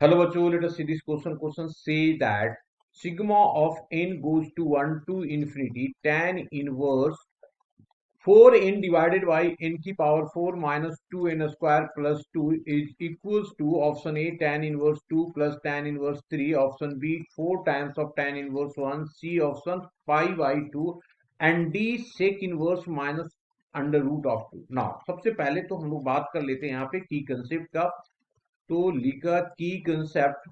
Hello बच्चों, let us see this question. Question say that sigma of n goes to 1 to infinity tan inverse 4n divided by n की power 4 minus 2n square plus 2 is equals to option A tan inverse 2 plus tan inverse 3, option B 4 times of tan inverse 1, C option pi by 2 and D sec inverse minus under root of 2. Now सबसे पहले तो हम लोग बात कर लेते हैं यहाँ पे की कंसेप्ट का. तो लिखा की कंसेप्ट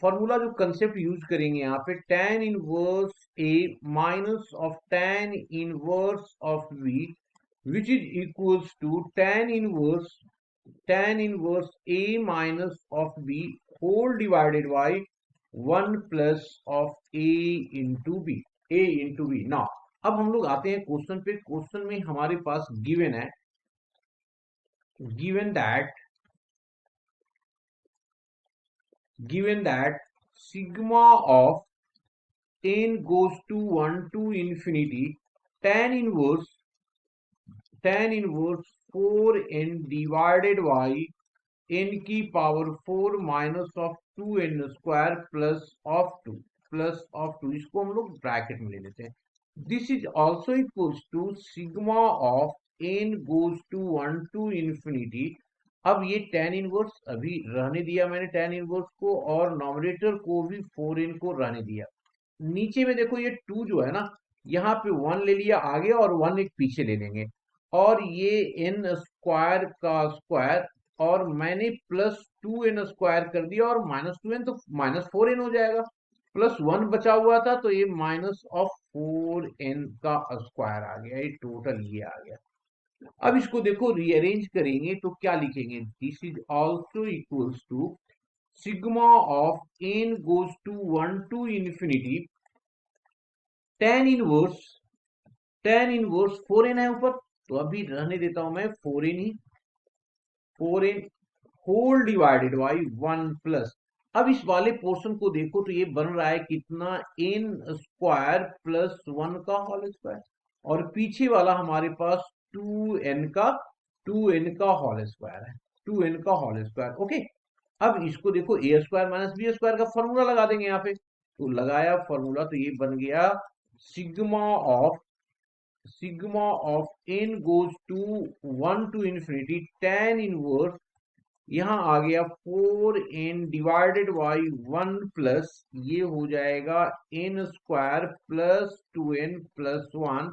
फॉर्मूला जो कंसेप्ट यूज करेंगे यहाँ पे tan inverse A minus of tan inverse of v which is equals to tan inverse a minus of v whole divided by 1 plus of a into B. Now अब हम लोग आते हैं question पे. Question में हमारे पास गिवन है, given that sigma of n goes to 1 to infinity tan inverse 4n divided by n की power 4 minus of 2n square plus of 2 इसको हम लोग ब्रैकेट में ले लेते हैं. This is also equals to sigma of n goes to 1 to infinity. अब ये tan इनवर्स अभी रहने दिया मैंने tan इनवर्स को, और नॉमिनेटर को भी 4n को रहने दिया. नीचे में देखो ये 2 जो है ना, यहाँ पे 1 ले लिया आगे और 1 एक पीछे ले लेंगे, और ये n स्क्वायर का स्क्वायर, और मैंने प्लस 2n स्क्वायर कर दिया, और माइनस 2n तो माइनस 4n हो जाएगा, प्लस 1 बचा हुआ था तो ये माइनस ऑफ 4n का स्क्वायर आ गया. ये टोटल ये आ गया. अब इसको देखो रीअरेंज करेंगे तो क्या लिखेंगे. This is also equals to sigma of n goes to 1 to infinity tan inverse 4n है ऊपर, तो अभी रहने देता हूं मैं 4n whole divided by 1 plus. अब इस वाले पोर्शन को देखो तो ये बन रहा है कितना, n स्क्वायर प्लस 1 का होल स्क्वायर, और पीछे वाला हमारे पास 2n का होल स्क्वायर है. 2n का होल स्क्वायर. ओके, अब इसको देखो ए स्क्वायर माइनस बी स्क्वायर का फॉर्मूला लगा देंगे यहाँ पे. तो लगाया फॉर्मूला तो ये बन गया sigma of n goes to 1 to infinity tan inverse, यहां आ गया 4n डिवाइडेड बाई 1 प्लस ये हो जाएगा n square plus 2n plus 1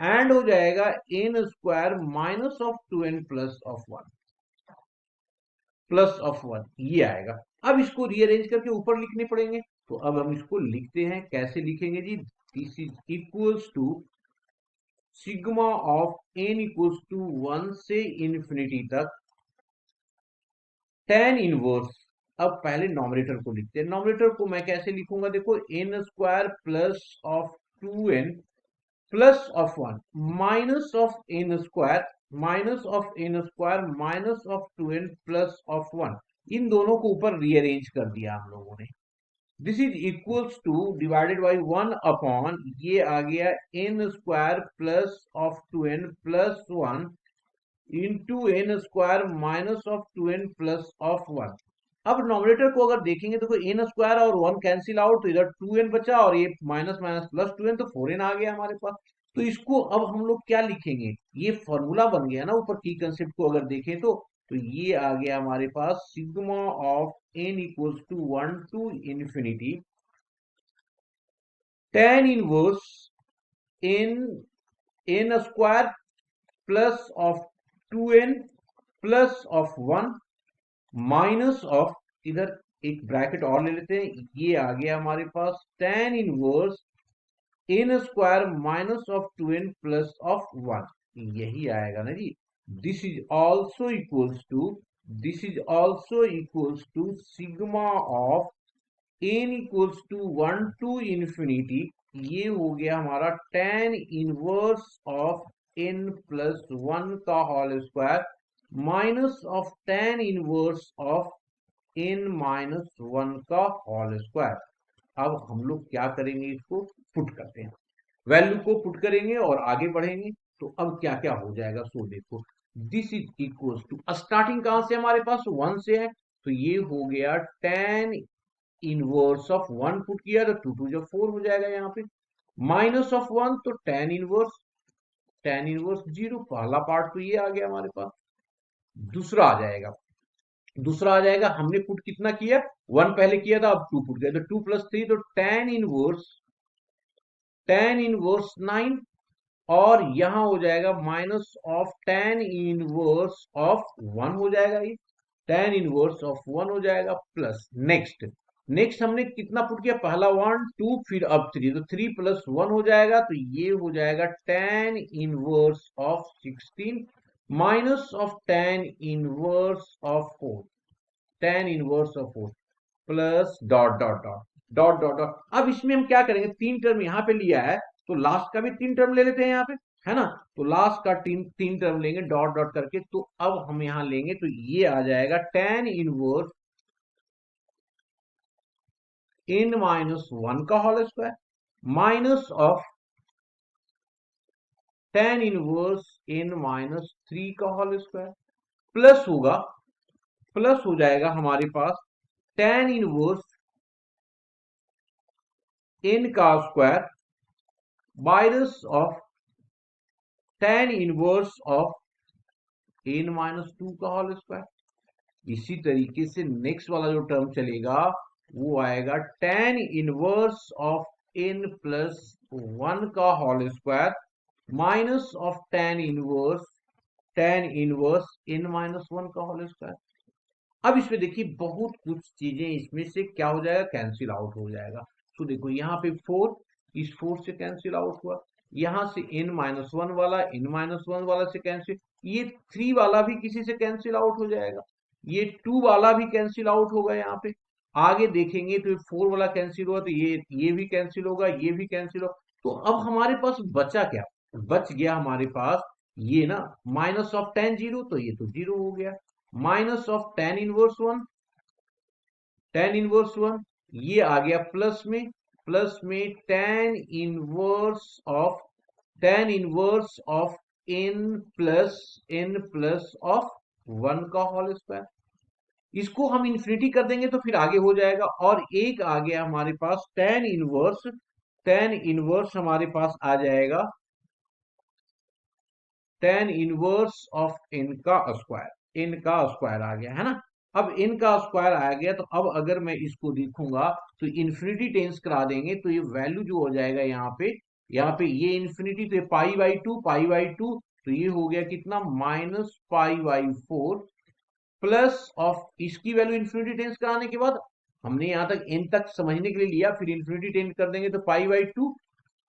and हो जाएगा n square minus of 2n plus of 1 ये आएगा. अब इसको रीअरेंज करके ऊपर लिखने पड़ेंगे, तो अब हम इसको लिखते हैं. कैसे लिखेंगे जी. This is equals to sigma of n equals to 1 से इंफिनिटी तक tan इनवर्स. अब पहले नॉमिनेटर को लिखते हैं. नॉमिनेटर को मैं कैसे लिखूंगा, देखो n square plus of 2n plus of 1 minus of n square minus of 2n plus of 1. इन दोनों को ऊपर रीअरेंज कर दिया हम लोगों ने. This is equals two divided by 1 upon ये आ गया n square plus of 2n plus 1 into n square minus of 2n plus of 1. अब नॉमिनेटर को अगर देखेंगे तो n स्क्वायर और 1 कैंसिल आउट, तो इधर 2n बचा और ये माइनस माइनस प्लस 2n, तो 4n आ गया हमारे पास. तो इसको अब हम लोग क्या लिखेंगे, ये फॉर्मूला बन गया ना ऊपर की कंसेप्ट को अगर देखें तो ये आ गया हमारे पास sigma of n equals to 1 to infinity tan inverse n square plus of 2n plus of 1 minus of, इधर एक ब्रैकेट और ले लेते हैं, ये आ गया हमारे पास tan inverse n square minus of 2n plus of 1. यही आएगा ना जी. This is also equals to sigma of n equals to 1 to infinity, ये हो गया हमारा tan inverse of n plus 1 का whole square minus of tan inverse of n minus 1 का होल स्क्वायर. अब हम लोग क्या करेंगे, इसको पुट करते हैं, वैल्यू को पुट करेंगे और आगे बढ़ेंगे. तो अब क्या क्या हो जाएगा, सो देखो this is equal to, starting कहां से हमारे पास 1 से है, तो ये हो गया tan इनवर्स ऑफ 1 पुट किया तो 2 2 जब 4 हो जाएगा यहाँ पे, माइनस ऑफ 1 तो tan इनवर्स 0, पहला पार्ट तो ये आ गया हमारे पास। दूसरा आ जाएगा, हमने पुट कितना किया, 1 पहले किया था, अब 2 पुट किया तो 2 प्लस 3 तो tan इनवर्स 9, और यहां हो जाएगा minus of tan inverse of 1 हो जाएगा, ये tan इनवर्स ऑफ 1 हो जाएगा, प्लस नेक्स्ट हमने कितना पुट किया, पहला 1 2 फिर अब 3, तो 3 प्लस 1 हो जाएगा, तो ये हो जाएगा tan inverse of 16 minus of tan inverse of 4, tan inverse of 4 plus dot dot dot dot dot dot. अब इसमें हम क्या करेंगे, 3 टर्म यहाँ पे लिया है तो लास्ट का भी 3 टर्म ले लेते हैं यहाँ पे, है ना, तो लास्ट का तीन टर्म लेंगे डॉट डॉट करके, तो अब हम यहाँ लेंगे तो ये आ जाएगा tan इनवर्स n माइनस 1 का whole square minus of tan inverse n minus 3 का होल स्क्वायर, प्लस हो जाएगा हमारे पास tan इनवर्स n का square minus of tan inverse of n minus 2 का होल स्क्वायर। इसी तरीके से नेक्स्ट वाला जो टर्म चलेगा वो आएगा tan inverse of n plus 1 का whole square minus of tan inverse n minus 1 का होल स्क्वायर। अब इसमें देखिए बहुत कुछ चीजें इसमें से क्या हो जाएगा, कैंसिल आउट हो जाएगा। तो देखो यहाँ पे 4 इस 4 से कैंसिल आउट हुआ, यहां से n माइनस 1 वाला n माइनस 1 वाला से कैंसिल, ये 3 वाला भी किसी से कैंसिल आउट हो जाएगा, ये 2 वाला भी कैंसिल आउट होगा, यहाँ पे आगे देखेंगे तो 4 वाला कैंसिल हुआ तो ये भी कैंसिल होगा, ये भी कैंसिल होगा। तो अब हमारे पास बचा क्या, बच गया हमारे पास ये ना माइनस ऑफ tan 0, तो ये तो 0 हो गया, माइनस ऑफ tan इनवर्स 1 ये आ गया प्लस में tan inverse of n plus of 1 का होल स्क्वायर। इसको हम इन्फिनिटी कर देंगे तो फिर आगे हो जाएगा, और एक आ गया हमारे पास tan इनवर्स हमारे पास आ जाएगा tan इनवर्स ऑफ n का स्क्वायर आ गया, है ना। अब n का स्क्वायर आ गया तो अब अगर मैं इसको देखूंगा तो इन्फिनिटी टेंस करा देंगे तो ये वैल्यू जो हो जाएगा यहाँ पे ये इन्फिनिटी, तो ये पाई बाई टू, तो ये हो गया कितना minus pi by 4 plus of, इसकी वैल्यू इन्फिनिटी टेंस कराने के बाद हमने यहां तक n तक समझने के लिए लिया, फिर इन्फिनिटी टेंस कर देंगे तो पाई बाई 2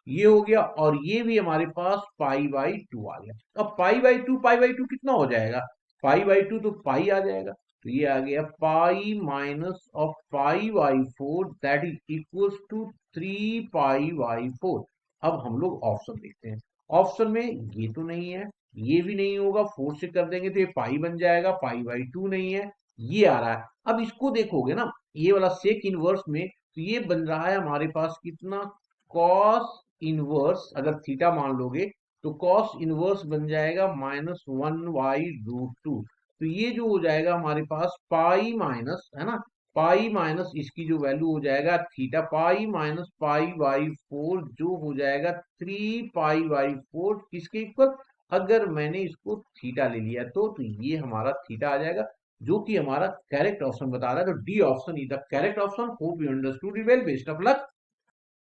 ये हो गया, और ये भी हमारे पास पाई बाई 2 आ गया। अब पाई बाई टू कितना हो जाएगा, पाई बाई 2 तो पाई आ जाएगा, तो ये आ गया pi minus of pi by 4 that is equals to 3 pi by 4। अब हम लोग ऑप्शन देखते हैं, ऑप्शन में ये तो नहीं है, ये भी नहीं होगा, 4 से कर देंगे तो ये पाई बन जाएगा, पाई बाई 2 नहीं है, ये आ रहा है। अब इसको देखोगे ना, ये वाला सेक इनवर्स में, तो ये बन रहा है हमारे पास कितना, कॉस इनवर्स, अगर थीटा मान लोगे तो कॉस इनवर्स बन जाएगा माइनस 1/√2, तो ये जो हो जाएगा हमारे पास पाई माइनस, है ना, पाई माइनस इसकी जो वैल्यू हो जाएगा theta, pi minus pi by 4 जो हो जाएगा 3 पाई बाई 4 किसके इक्वल, अगर मैंने इसको थीटा ले लिया तो ये हमारा थीटा आ जाएगा, जो कि हमारा करेक्ट ऑप्शन बता रहा है। तो D option is the correct option. Hope you understood it well, best of luck.